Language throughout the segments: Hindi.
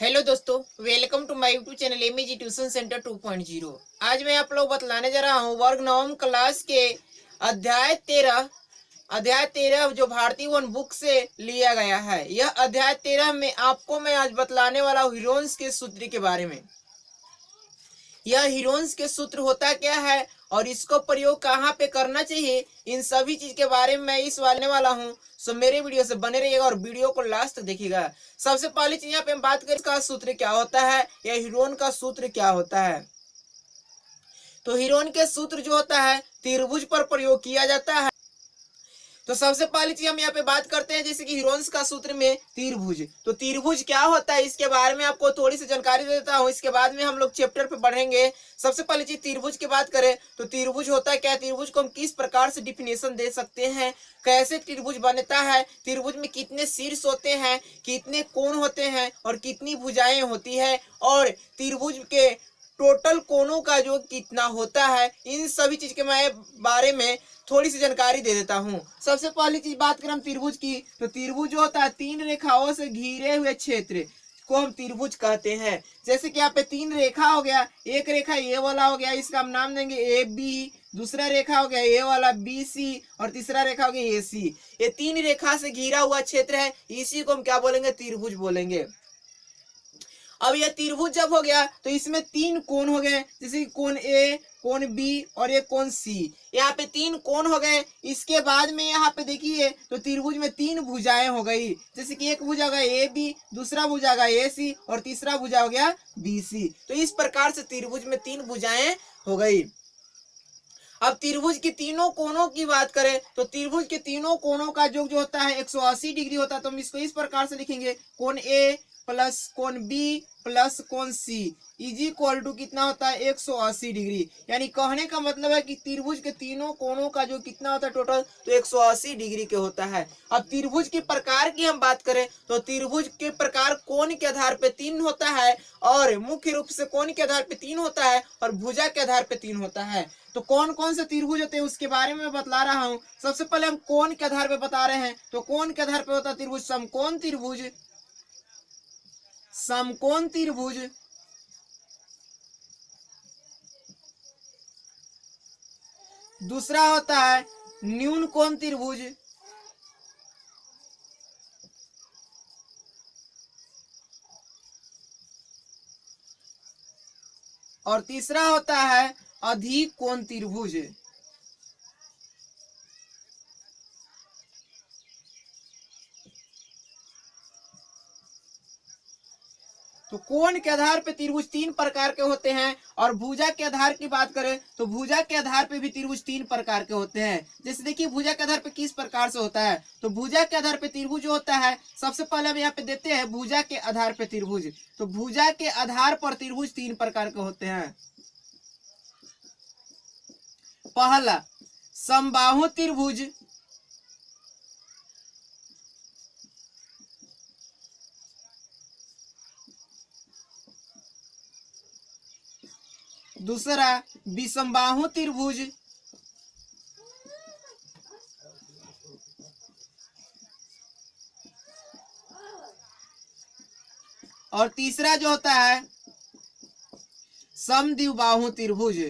हेलो दोस्तों, welcome to my YouTube channel MAG tuition centre 2.0। आज मैं आप लोग बतलाने जा रहा हूँ वर्ग नवम क्लास के अध्याय 13 जो भारतीय वन बुक से लिया गया है। यह अध्याय 13 में आपको मैं आज बतलाने वाला हूँ हीरोन्स के सूत्र के बारे में। यह हीरोन्स के सूत्र होता क्या है और इसको प्रयोग कहाँ पे करना चाहिए, इन सभी चीज के बारे में मैं इस वाले वाला हूँ। सो मेरे वीडियो से बने रहिएगा और वीडियो को लास्ट तक देखिएगा। सबसे पहली चीज यहाँ पे हम बात करें इसका सूत्र क्या होता है या हीरोन का सूत्र क्या होता है। तो हीरोन के सूत्र जो होता है त्रिभुज पर प्रयोग किया जाता है। तो सबसे पहली चीज हम यहाँ पे बात करते हैं जैसे कि हीरोन्स का सूत्र में त्रिभुज। तो त्रिभुज क्या होता है इसके बारे में आपको थोड़ी सी जानकारी दे देता हूँ, इसके बाद में हम लोग चैप्टर पे बढ़ेंगे। सबसे पहली चीज त्रिभुज की बात करें तो त्रिभुज होता है क्या, त्रिभुज को हम किस प्रकार से डिफिनेशन दे सकते हैं, कैसे त्रिभुज बनता है, त्रिभुज में कितने शीर्ष होते हैं, कितने कोण होते हैं और कितनी भुजाएं होती है, और त्रिभुज के टोटल कोणों का जो कितना होता है, इन सभी चीज के मैं बारे में थोड़ी सी जानकारी दे देता हूँ। सबसे पहली चीज बात करें हम त्रिभुज की, तो त्रिभुज जो होता है तीन रेखाओं से घिरे हुए क्षेत्र को हम त्रिभुज कहते हैं। जैसे कि यहाँ पे तीन रेखा हो गया, एक रेखा ए वाला हो गया, इसका हम नाम देंगे ए बी, दूसरा रेखा हो गया ए वाला बी सी, और तीसरा रेखा हो गया ए सी। ये तीन रेखा से घिरा हुआ क्षेत्र है, इसी को हम क्या बोलेंगे, त्रिभुज बोलेंगे। अब यह त्रिभुज जब हो गया तो इसमें तीन कोण हो गए, जैसे कोण ए, कोण बी और एक कोण सी। यहाँ पे तीन कोण हो गए। इसके बाद में यहाँ पे देखिए तो त्रिभुज में तीन भुजाएं हो गई, जैसे कि एक भुजा हो गया ए बी, दूसरा भुजा हो गया ए सी और तीसरा भुजा हो गया बी सी। तो इस प्रकार से त्रिभुज में तीन भुजाएं हो गई। अब त्रिभुज की तीनों कोणों की बात करें तो त्रिभुज के तीनों कोणों का योग जो होता है 180 डिग्री होता है। तो हम इसको इस प्रकार से लिखेंगे, कोण ए प्लस कोण बी प्लस कोण सी इज इक्वल टू कितना होता है 180 डिग्री। यानी कहने का मतलब है कि त्रिभुज के तीनों कोणों का जो कितना होता है टोटल, तो 180 डिग्री के होता है। अब त्रिभुज के प्रकार की हम बात करें तो त्रिभुज के प्रकार कोण के आधार पे तीन होता है, और मुख्य रूप से कोण के आधार पे तीन होता है और भुजा के आधार पे तीन होता है। तो कौन कौन से त्रिभुज होते हैं उसके बारे में बतला रहा हूँ। सबसे पहले हम कोण के आधार पे बता रहे हैं, तो कोण के आधार पे होता है त्रिभुज समकोण त्रिभुज, समकोण त्रिभुज, दूसरा होता है न्यून कोण त्रिभुज, और तीसरा होता है अधिक कोण त्रिभुज। तो कोण के आधार पे त्रिभुज तीन प्रकार के होते हैं, और भुजा के आधार की बात करें तो भुजा के आधार पे भी त्रिभुज तीन प्रकार के होते हैं। जैसे देखिए भुजा के आधार पे किस प्रकार से होता है, तो भुजा के आधार पे त्रिभुज जो होता है, सबसे पहले हम यहाँ पे देते हैं भुजा के आधार पे त्रिभुज। तो भुजा के आधार पर त्रिभुज तीन प्रकार के होते हैं। पहला समबाहु त्रिभुज, दूसरा विषमबाहु त्रिभुज, और तीसरा जो होता है समद्विबाहु त्रिभुज।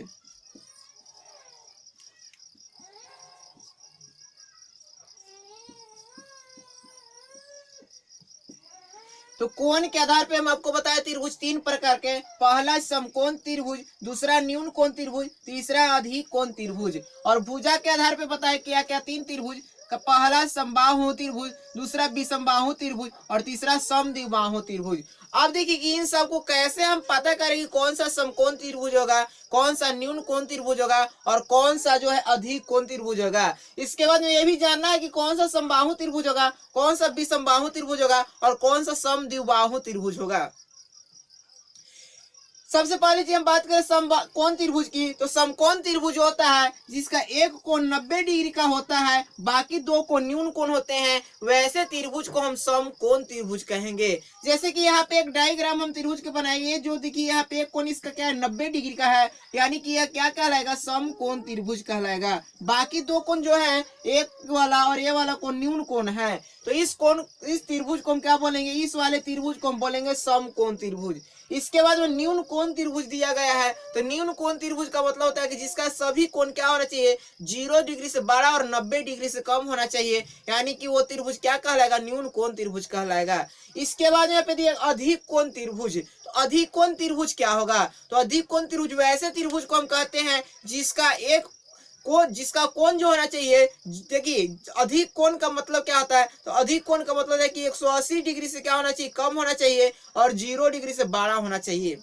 तो कोण के आधार पे हम आपको बताया त्रिभुज तीन प्रकार के, पहला समकोण त्रिभुज, दूसरा न्यून कोण त्रिभुज, तीसरा अधिक कोण त्रिभुज। और भुजा के आधार पे बताया क्या क्या तीन त्रिभुज, पहला समबाहु त्रिभुज, दूसरा विषमबाहु त्रिभुज और तीसरा समद्विबाहु त्रिभुज। अब देखिए कि इन सबको कैसे हम पता करेंगे कौन सा समकोण त्रिभुज होगा, कौन सा न्यून कोण त्रिभुज होगा और कौन सा जो है अधिक कोण त्रिभुज होगा। इसके बाद में ये भी जानना है कि कौन सा समबाहु त्रिभुज होगा, कौन सा विषमबाहु त्रिभुज होगा और कौन सा समद्विबाहु त्रिभुज होगा। सबसे पहले चीज हम बात करें समकोण त्रिभुज की, तो समकोण त्रिभुज होता है जिसका एक कोण 90 डिग्री का होता है, बाकी दो कोण न्यून कोण होते हैं, वैसे त्रिभुज को हम समकोण त्रिभुज कहेंगे। जैसे कि यहाँ पे एक डायग्राम हम त्रिभुज के बनाएंगे, जो देखिए यहाँ पे एक कोण इसका क्या है 90 डिग्री का है, यानी कि यह क्या कहलाएगा, समकोण त्रिभुज कहलाएगा। बाकी दो कोण जो है एक वाला और ये वाला कोण न्यून कोण है। तो इस त्रिभुज को हम क्या बोलेंगे, इस वाले त्रिभुज को हम बोलेंगे समकोण त्रिभुज। इसके बाद में न्यून कोण त्रिभुज दिया गया है, तो न्यून कोण त्रिभुज का मतलब होता है कि जिसका सभी कोण क्या होना चाहिए, 0 डिग्री से बड़ा और 90 डिग्री से कम होना चाहिए, यानी कि वो त्रिभुज क्या कहलाएगा, न्यून कोण त्रिभुज कहलाएगा। इसके बाद यहाँ पे दिया अधिक कोण त्रिभुज। तो अधिक कोण त्रिभुज क्या होगा, तो अधिक कोण त्रिभुज वैसे त्रिभुज को हम कहते हैं जिसका कोण जो होना चाहिए, देखिए अधिक कोण का मतलब क्या होता है, तो अधिक कोण का मतलब है कि 180 डिग्री से क्या होना चाहिए, कम होना चाहिए और 0 डिग्री से बड़ा होना चाहिए।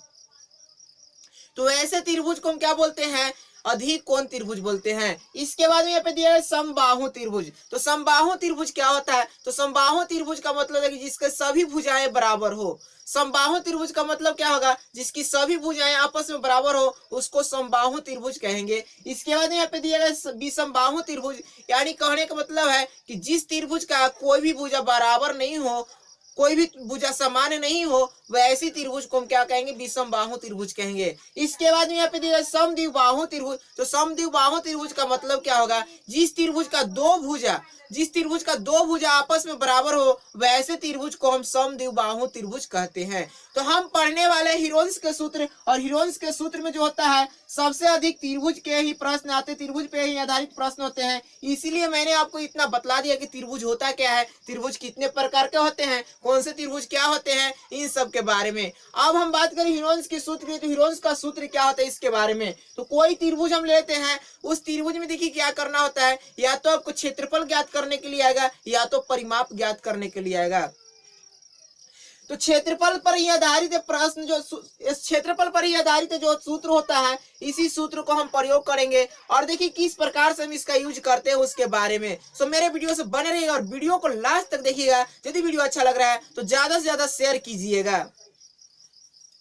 तो ऐसे त्रिभुज को हम क्या बोलते हैं, अधिक कोण त्रिभुज बोलते हैं। इसके बाद में यहाँ पे दिया है समबाहु त्रिभुज। तो समबाहु त्रिभुज क्या होता है, तो समबाहु त्रिभुज का मतलब है कि जिसके सभी भुजाएं बराबर हो। समबाहु त्रिभुज का मतलब क्या होगा, जिसकी सभी भुजाएं आपस में बराबर हो, उसको समबाहु त्रिभुज कहेंगे। इसके बाद यहाँ पे दिया गया विषमबाहु त्रिभुज, यानी कहने का मतलब है कि जिस त्रिभुज का कोई भी भुजा बराबर नहीं हो, कोई भी भुजा समान नहीं हो, वैसी त्रिभुज को हम क्या कहेंगे, विषमबाहु त्रिभुज कहेंगे। इसके बाद में यहाँ पे दिया समद्विबाहु त्रिभुज। तो समद्विबाहु त्रिभुज का मतलब क्या होगा, जिस त्रिभुज का दो भुजा आपस में बराबर हो, वैसे त्रिभुज को हम समद्विबाहु त्रिभुज कहते हैं। तो हम पढ़ने वाले हीरोन्स के सूत्र, और हीरोन्स के सूत्र में जो होता है सबसे अधिक त्रिभुज के ही प्रश्न आते, त्रिभुज पे ही आधारित प्रश्न होते हैं। इसीलिए मैंने आपको इतना बतला दिया कि त्रिभुज होता क्या है, त्रिभुज कितने प्रकार के होते हैं, कौन से त्रिभुज क्या होते हैं, इन सब के बारे में। अब हम बात करें हीरोन्स के सूत्र की, तो हीरोन्स का सूत्र क्या होता है इसके बारे में। तो कोई त्रिभुज हम लेते हैं, उस त्रिभुज में देखिए क्या करना होता है, या तो आपको क्षेत्रफल ज्ञात करने के लिए आएगा, या तो परिमाप ज्ञात करने के लिए आएगा। तो क्षेत्रफल पर ही आधारित प्रश्न, जो क्षेत्रफल पर ही आधारित जो सूत्र होता है, इसी सूत्र को हम प्रयोग करेंगे और देखिए किस प्रकार से हम इसका यूज करते हैं उसके बारे में। सो मेरे वीडियो से बने रहिएगा और वीडियो को लास्ट तक देखिएगा। यदि वीडियो अच्छा लग रहा है तो ज्यादा से ज्यादा शेयर कीजिएगा।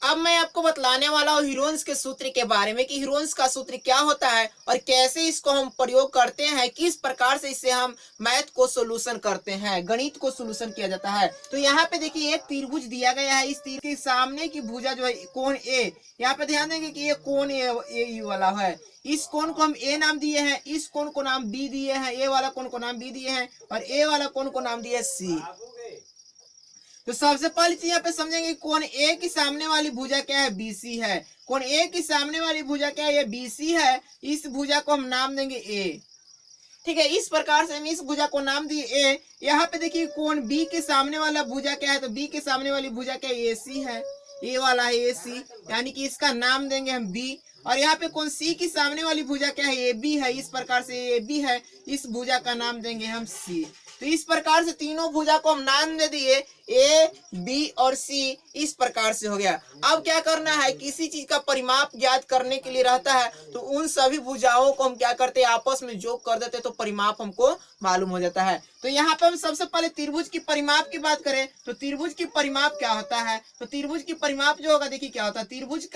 अब मैं आपको बतलाने वाला हूँ हीरोन्स के सूत्र के बारे में, कि हीरोन्स का सूत्र क्या होता है और कैसे इसको हम प्रयोग करते हैं, किस प्रकार से इससे हम मैथ को सोल्यूशन करते हैं, गणित को सोल्यूशन किया जाता है। तो यहाँ पे देखिए एक त्रिभुज दिया गया है, इस त्रिभुज के सामने की भुजा जो है कोण ए, यहाँ पे ध्यान देंगे कि ये कोण ए वाला है। इस कोण को हम ए नाम दिए हैं, इस कोण को नाम बी दिए हैं, ए वाला कोण को नाम बी दिए हैं और ए वाला कोण को नाम दिए सी। तो सबसे पहली चीज यहाँ पे समझेंगे कोण ए की सामने वाली भुजा क्या है, बीसी है। कोण ए की सामने वाली भुजा क्या है, ये बीसी है। इस भुजा को हम नाम देंगे ए, ठीक है। इस प्रकार से हम इस भुजा को नाम दिए ए। यहाँ पे देखिए कोण बी के सामने वाला भुजा क्या है, तो बी के सामने वाली भुजा क्या है, एसी है, ए वाला है एसी, यानी कि इसका नाम देंगे हम बी। और यहाँ पे कोण सी की सामने वाली भुजा क्या है, ए बी है, इस प्रकार से ए बी है, इस भुजा का नाम देंगे हम सी। तो इस प्रकार से तीनों भुजा को हम नाम दे दिए ए, बी और सी, इस प्रकार से हो गया। अब क्या करना है, किसी चीज का परिमाप ज्ञात करने के लिए रहता है, तो उन सभी भुजाओं को हम क्या करते हैं, आपस में जोड़ कर देते, तो परिमाप हमको मालूम हो जाता है। तो यहाँ पे हम सबसे पहले त्रिभुज की परिमाप की बात करें, तो त्रिभुज की परिमाप क्या होता है, तो त्रिभुज की परिमाप जो होगा, देखिए क्या होता है, त्रिभुज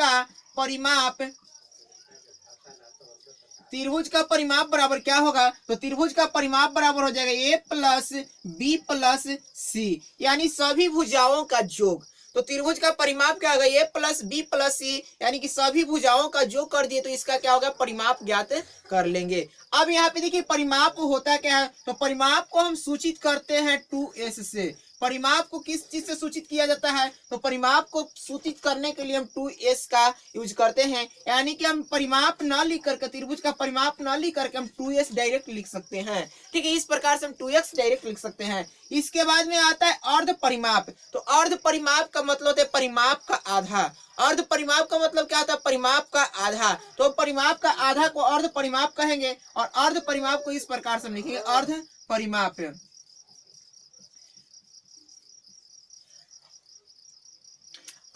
का परिमाप बराबर क्या होगा, तो त्रिभुज का परिमाप बराबर हो जाएगा ए प्लस बी प्लस सी, यानी सभी भुजाओं का योग। तो त्रिभुज का परिमाप क्या होगा, ए प्लस बी प्लस सी, यानी कि सभी भुजाओं का योग कर दिए, तो इसका क्या होगा, परिमाप ज्ञात कर लेंगे। अब यहाँ पे देखिए परिमाप होता क्या है, तो परिमाप को हम सूचित करते हैं 2s से। परिमाप को किस चीज से सूचित किया जाता है, तो परिमाप को सूचित करने के लिए हम 2s का यूज करते हैं, यानी कि हम परिमाप न लिख करके, त्रिभुज का परिमाप न लिख करके हम 2s डायरेक्ट लिख सकते हैं, ठीक है। इस प्रकार से हम 2x डायरेक्ट लिख सकते हैं। इसके बाद में आता है अर्ध परिमाप। तो अर्ध परिमाप का मतलब होता है परिमाप का आधा। अर्ध परिमाप का मतलब क्या होता है, परिमाप का आधा। तो परिमाप का आधा को अर्ध परिमाप कहेंगे और अर्ध परिमाप को इस प्रकार से लिखेंगे, अर्ध परिमाप।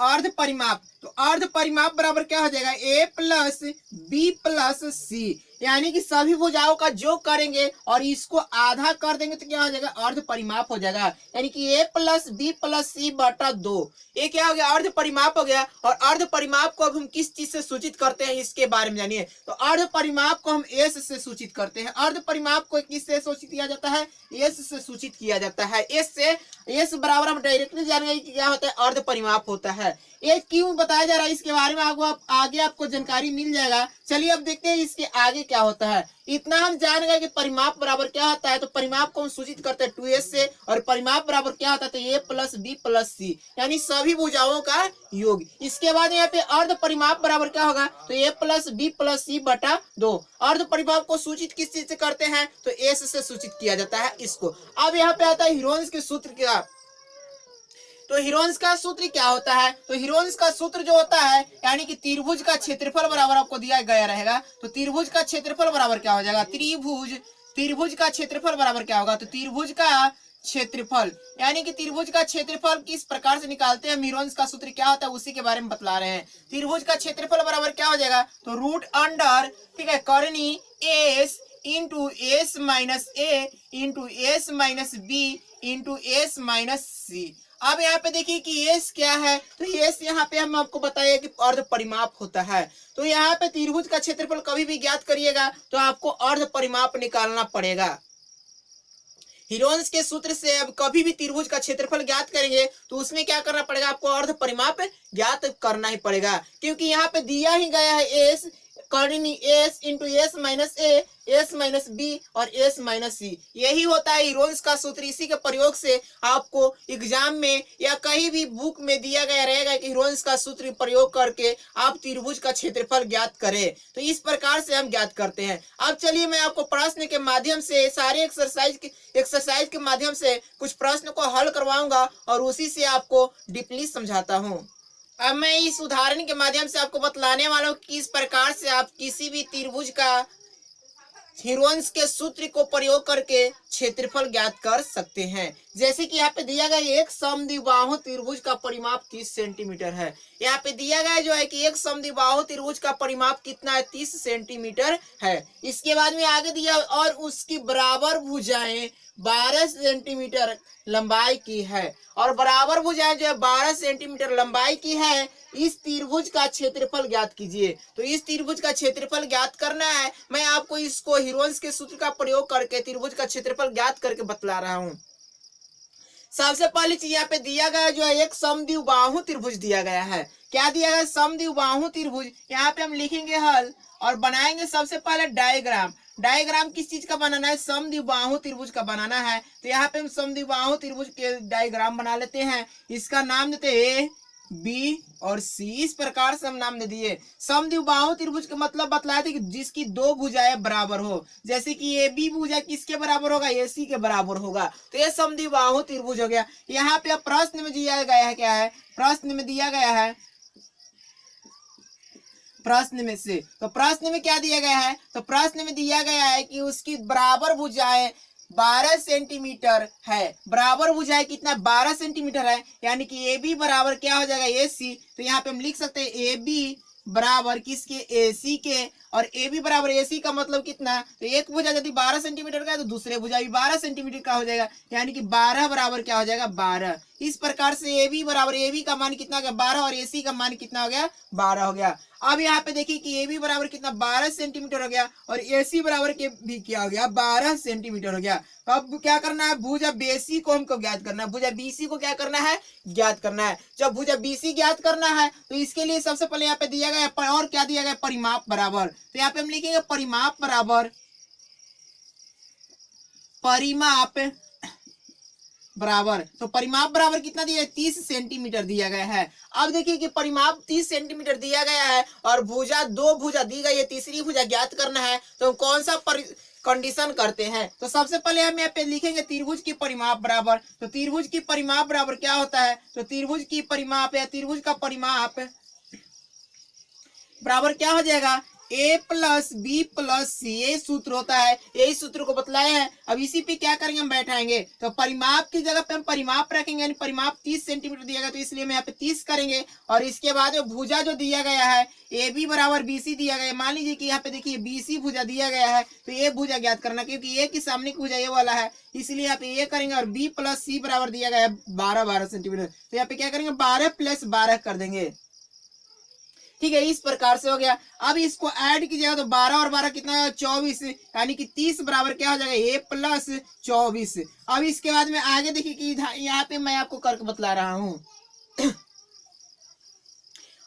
अर्ध परिमाप, तो अर्ध परिमाप बराबर क्या हो जाएगा, ए प्लस बी प्लस सी, यानी कि सभी भुजाओं का योग करेंगे और इसको आधा कर देंगे, तो क्या हो जाएगा, अर्ध परिमाप हो जाएगा, यानी कि ए प्लस बी प्लस सी बटा 2। ये क्या हो गया, अर्ध परिमाप हो गया। और अर्ध परिमाप को अब हम किस चीज से सूचित करते हैं, इसके बारे में जानिए। तो अर्ध परिमाप को हम एस से सूचित करते हैं। अर्ध परिमाप को किससे सूचित किया जाता है, एस से सूचित किया जाता है। एस से, एस बराबर हम डायरेक्टली जानेंगे कि क्या होता है, अर्ध परिमाप होता है। ये क्यों बता बताया जा रहा है, इसके बारे में आगे आपको जानकारी मिल जाएगा। चलिए अब देखते हैं इसके आगे क्या होता है। इतना हम जान गए कि परिमाप बराबर क्या होता है, तो परिमाप को हम सूचित करते हैं 2s से, और परिमाप बराबर क्या होता है, तो a plus b plus c, यानी सभी भुजाओं का योग। इसके बाद यहाँ पे अर्ध परिमाप बराबर क्या होगा, तो a plus b plus c बटा 2। अर्ध परिमाप को सूचित किस चीज से करते हैं, तो s से सूचित किया जाता है इसको। अब यहाँ पे आता है हीरोन्स के सूत्र क्या। तो हीरोन्स का सूत्र क्या होता है, तो हीरोन्स का सूत्र जो होता है, यानी कि त्रिभुज का क्षेत्रफल बराबर आपको दिया गया रहेगा, तो त्रिभुज का क्षेत्रफल बराबर क्या हो जाएगा, त्रिभुज का क्षेत्रफल बराबर क्या होगा, तो त्रिभुज का क्षेत्रफल, यानी कि त्रिभुज का क्षेत्रफल किस प्रकार से निकालते हैं, हीरोन्स का सूत्र क्या होता है उसी के बारे में बतला रहे हैं। त्रिभुज का क्षेत्रफल बराबर क्या हो जाएगा, तो रूट अंडर, ठीक है, करनी S into S minus A into S minus B into S minus C. अब यहाँ पे देखिए कि एस क्या है, तो एस यहाँ पे हम आपको बताइए कि अर्ध परिमाप होता है। तो यहाँ पे त्रिभुज का क्षेत्रफल कभी भी ज्ञात करिएगा तो आपको अर्ध परिमाप निकालना पड़ेगा। हीरोन्स के सूत्र से अब कभी भी त्रिभुज का क्षेत्रफल ज्ञात करेंगे तो उसमें क्या करना पड़ेगा, आपको अर्ध परिमाप ज्ञात करना ही पड़ेगा, क्योंकि यहाँ पे दिया ही गया है एस करनी एस इंटू एस माइनस ए, एस माइनस बी और एस माइनस सी। यही होता है हीरोन्स का सूत्र। इसी के प्रयोग से आपको एग्जाम में या कहीं भी बुक में दिया गया रहेगा कि हीरोन्स का सूत्र प्रयोग करके आप त्रिभुज का क्षेत्रफल ज्ञात करें। तो इस प्रकार से हम ज्ञात करते हैं। अब चलिए मैं आपको प्रश्न के माध्यम से सारे एक्सरसाइज के माध्यम से कुछ प्रश्न को हल करवाऊंगा और उसी से आपको डीपली समझाता हूँ। अब मैं इस उदाहरण के माध्यम से आपको बतलाने वाला हूँ कि किस प्रकार से आप किसी भी त्रिभुज का हीरोन्स के सूत्र को प्रयोग करके क्षेत्रफल ज्ञात कर सकते हैं। जैसे कि यहाँ पे दिया गया एक समद्विबाहु त्रिभुज का परिमाप 30 सेंटीमीटर है। यहाँ पे दिया गया जो है कि एक समद्विबाहु त्रिभुज का परिमाप कितना है, 30 सेंटीमीटर है। इसके बाद में आगे दिया और उसकी बराबर भुजाएं 12 सेंटीमीटर लंबाई की है, और बराबर भुजाएं जो है 12 सेंटीमीटर लंबाई की है। इस त्रिभुज का क्षेत्रफल ज्ञात कीजिए। तो इस त्रिभुज का क्षेत्रफल ज्ञात करना है, मैं आपको इसको हीरोन्स के सूत्र का प्रयोग करके त्रिभुज का क्षेत्रफल ज्ञात करके बतला रहा हूँ। सबसे पहली चीज यहाँ पे दिया गया जो है एक समद्विबाहु त्रिभुज दिया गया है। क्या दिया गया, समद्विबाहु त्रिभुज। यहाँ पे हम लिखेंगे हल और बनाएंगे सबसे पहले डायग्राम किस चीज का बनाना है, समद्विबाहु त्रिभुज का बनाना है। तो यहाँ पे हम समद्विबाहु त्रिभुज के डायग्राम बना लेते हैं। इसका नाम देते ए बी और सी, इस प्रकार से हम नाम दे दिए। समद्विबाहु त्रिभुज का मतलब बतलाया था कि जिसकी दो भुजाएं बराबर हो। जैसे कि ए बी भुजा किसके बराबर होगा, ए सी के बराबर होगा, तो ये समद्विबाहु त्रिभुज हो गया। यहाँ पे प्रश्न में दिया गया है, क्या है प्रश्न में दिया गया है, प्रश्न में से, तो प्रश्न में क्या दिया गया है, तो प्रश्न में दिया गया है कि उसकी बराबर भुजाएं 12 सेंटीमीटर है। बराबर भुजाएं कितना, 12 सेंटीमीटर है, यानी कि ए बी बराबर क्या हो जाएगा, ए सी। तो यहाँ पे हम लिख सकते हैं ए बी बराबर किसके, ए सी के, और ए बी बराबर ए सी का मतलब कितना, तो एक भुजा यदि 12 सेंटीमीटर का है तो दूसरे भुजा भी 12 सेंटीमीटर का हो जाएगा, यानी कि 12 बराबर क्या हो जाएगा, 12। इस प्रकार से ए बी बराबर ए बी का मान कितना हो गया, 12, और ए सी का मान कितना हो गया, 12 हो गया। अब यहाँ पे देखिए कि ए बी बराबर कितना, 12 सेंटीमीटर हो गया, और ए सी बराबर के भी क्या हो गया, 12 सेंटीमीटर हो गया। तो अब क्या करना है, भुजा बेसी को हमको ज्ञात करना है, भुजा बीसी को क्या करना है, ज्ञात करना है। जब भुजा बीसी ज्ञात करना है तो इसके लिए सबसे पहले यहाँ पे दिया गया और क्या दिया गया, परिमाप बराबर। तो यहाँ पे हम लिखेंगे परिमाप बराबर, तो परिमाप बराबर कितना दिया है, 30 सेंटीमीटर दिया गया है। अब देखिए कि परिमाप 30 सेंटीमीटर दिया गया है और भुजा दो भुजा दी गई है, तीसरी भुजा ज्ञात करना है, तो कौन सा कंडीशन करते हैं। तो सबसे पहले हम यहाँ पे लिखेंगे त्रिभुज की परिमाप बराबर। तो त्रिभुज की परिमाप बराबर क्या होता है, तो त्रिभुज की परिमाप या त्रिभुज का परिमाप बराबर क्या हो जाएगा, ए प्लस बी प्लस सी, ये सूत्र होता है, यही सूत्र को बतलाया है। अब इसी पे क्या करेंगे, हम बैठाएंगे। तो परिमाप की जगह पे हम परिमाप रखेंगे, यानी परिमाप 30 सेंटीमीटर दिया गया, तो इसलिए हम यहाँ पे 30 करेंगे। और इसके बाद भुजा जो दिया गया है ए बी बराबर बी सी दिया गया है। मान लीजिए कि यहाँ पे देखिए बी सी भुजा दिया गया है, तो ये भुजा ज्ञात करना, क्योंकि ए की सामने की भुजा ये वाला है, इसलिए यहाँ पे ये करेंगे। और बी प्लस सी बराबर दिया गया है 12 सेंटीमीटर, तो यहाँ पे क्या करेंगे, 12 + 12 कर देंगे। ठीक है, इस प्रकार से हो गया। अब इसको ऐड कीजिएगा तो 12 और 12 कितना है, 24, यानी कि 30 बराबर क्या हो जाएगा, ए प्लस 24। अब इसके बाद में आगे देखिए कि यहाँ पे मैं आपको करके बतला रहा हूँ।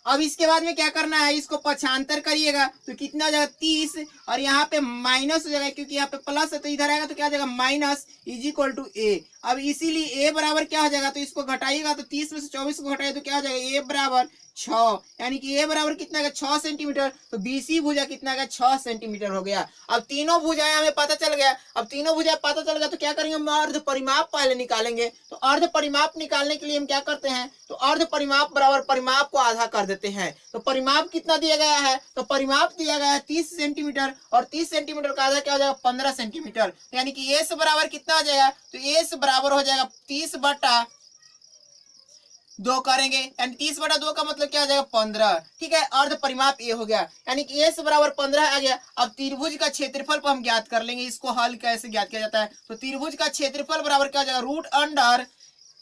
अब इसके बाद में क्या करना है, इसको पक्षांतर करिएगा तो कितना हो जाएगा 30, और यहाँ पे माइनस हो जाएगा क्योंकि यहाँ पे प्लस है तो इधर आएगा तो क्या हो जाएगा माइनस इज इक्वल टू ए। अब इसीलिए ए बराबर क्या हो जाएगा, तो इसको घटाइएगा तो 30 में से 24 को घटाइए तो क्या हो जाएगा ए बराबर 6, यानी कि ए बराबर कितना है 6 सेंटीमीटर। तो बीसी भुजा कितना है 6 सेंटीमीटर हो गया। अब तीनों भुजाएं हमें पता चल गया। अब तीनों भुजाएं पता चल गया तो क्या करेंगे, हम अर्ध परिमाप पहले निकालेंगे। तो अर्ध परिमाप निकालने के लिए हम क्या करते हैं, तो अर्ध परिमाप बराबर परिमाप को आधा कर देते हैं। तो परिमाप कितना दिया गया है, तो परिमाप दिया गया है 30 सेंटीमीटर, और 30 सेंटीमीटर का आधा क्या हो जाएगा 15 सेंटीमीटर, यानी कि एस बराबर कितना हो जाएगा, तो एस बराबर हो जाएगा 30/2 करेंगे, यानी 30/2 का मतलब क्या हो जाएगा 15। ठीक है, अर्ध परिमाप ये हो गया, यानी कि एस बराबर 15 आ गया। अब त्रिभुज का क्षेत्रफल को हम ज्ञात कर लेंगे। इसको हल कैसे ज्ञात किया जाता है, तो त्रिभुज का क्षेत्रफल बराबर क्या हो जाएगा, root under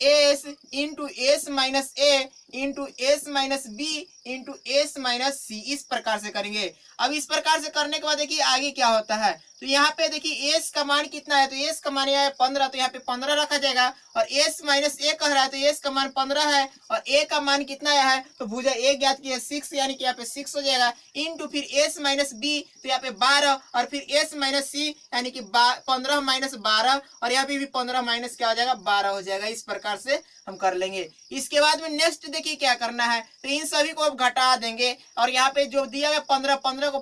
S into S minus A into S minus B into S minus C, इस प्रकार से करेंगे। अब इस प्रकार से करने के बाद देखिए आगे क्या होता है, तो यहाँ पे देखिए एस का मान कितना है, तो एस का मान है 15, तो यहाँ पे 15 रखा जाएगा, और एस माइनस ए कह रहा है तो एस का मान 15 है, और ए का मान कितना है, तो भुजा ए ज्ञात किया 6, यानी कि यहाँ पे 6 हो जाएगा, इंटू फिर एस माइनस बी तो यहाँ पे 12, और फिर एस माइनस सी यानी कि 15 माइनस 12, और यहाँ पे भी 15 माइनस क्या हो जाएगा 12 हो जाएगा। इस प्रकार से हम कर लेंगे। इसके बाद में नेक्स्ट देखिए क्या करना है, तो इन सभी को अब घटा देंगे, और यहाँ पे जो दिया गया 15 को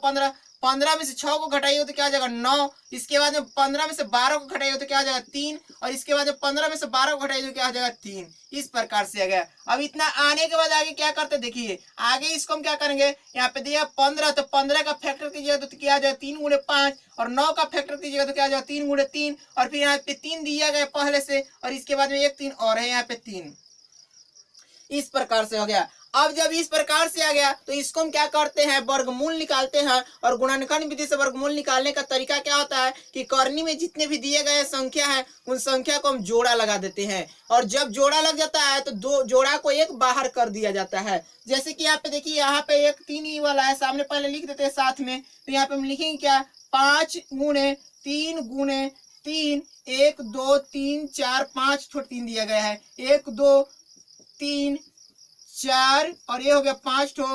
15 में से 6 को घटाइए तो क्या हो जाएगा 9, इसके बाद में 15 में से 12 को घटाइए तो क्या हो जाएगा 3, और इसके बाद में 15 में से 12 को घटाइए तो क्या हो जाएगा 3। इस प्रकार से आ गया। अब इतना आने के बाद आगे क्या करते देखिए, आगे इसको हम क्या करेंगे, यहाँ पे दिया 15, तो 15 का फैक्टर कीजिएगा तो क्या आ जाएगा 3 × 5, और 9 का फैक्टर कीजिएगा तो क्या आ जाएगा 3 × 3, और फिर यहाँ पे 3 दिया गया पहले से, और इसके बाद में एक 3 और है यहाँ पे 3। इस प्रकार से हो गया। अब जब इस प्रकार से आ गया तो इसको हम क्या करते हैं, वर्गमूल निकालते हैं, और गुणनखंड विधि से वर्गमूल निकालने का तरीका क्या होता है कि करनी में जितने भी दिए गए संख्या है उन संख्या को हम जोड़ा लगा देते हैं, और जब जोड़ा लग जाता है तो दो जोड़ा को एक बाहर कर दिया जाता है। जैसे कि यहाँ पे देखिए, यहाँ पे एक 3 ही वाला है, सामने पहले लिख देते हैं साथ में, तो यहाँ पे हम लिखेंगे क्या 5 × 3 × 3, 1 2 3 4 5 ठो 3 दिया गया है, 1 2 3 4 और ये हो गया 5 ठो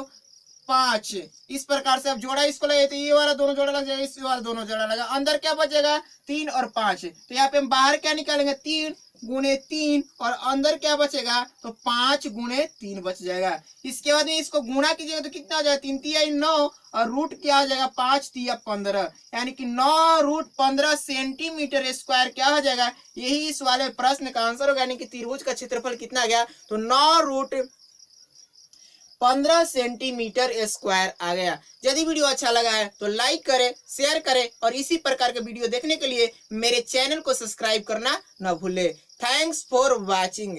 5। इस प्रकार से अब जोड़ा इसको लगे तो ये वाला दोनों जोड़ा लग जाएगा, इस वाला दोनों जोड़ा लगा, अंदर क्या बचेगा 3 और 5। तो यहाँ पे हम बाहर क्या निकालेंगे 3 × 3, और अंदर क्या बचेगा तो 5 × 3 बच जाएगा। इसके बाद में इसको गुणा कीजिएगा तो कितना हो जाएगा 3 × 9, और रूट क्या हो जाएगा 5 × 15, यानी कि 9√15 सेंटीमीटर स्क्वायर क्या हो जाएगा, यही इस वाले प्रश्न का आंसर होगा। यानी कि त्रिभुज का क्षेत्रफल कितना गया, तो 9√15 सेंटीमीटर स्क्वायर आ गया। यदि वीडियो अच्छा लगा है तो लाइक करें, शेयर करें, और इसी प्रकार के वीडियो देखने के लिए मेरे चैनल को सब्सक्राइब करना न भूलें। Thanks for watching.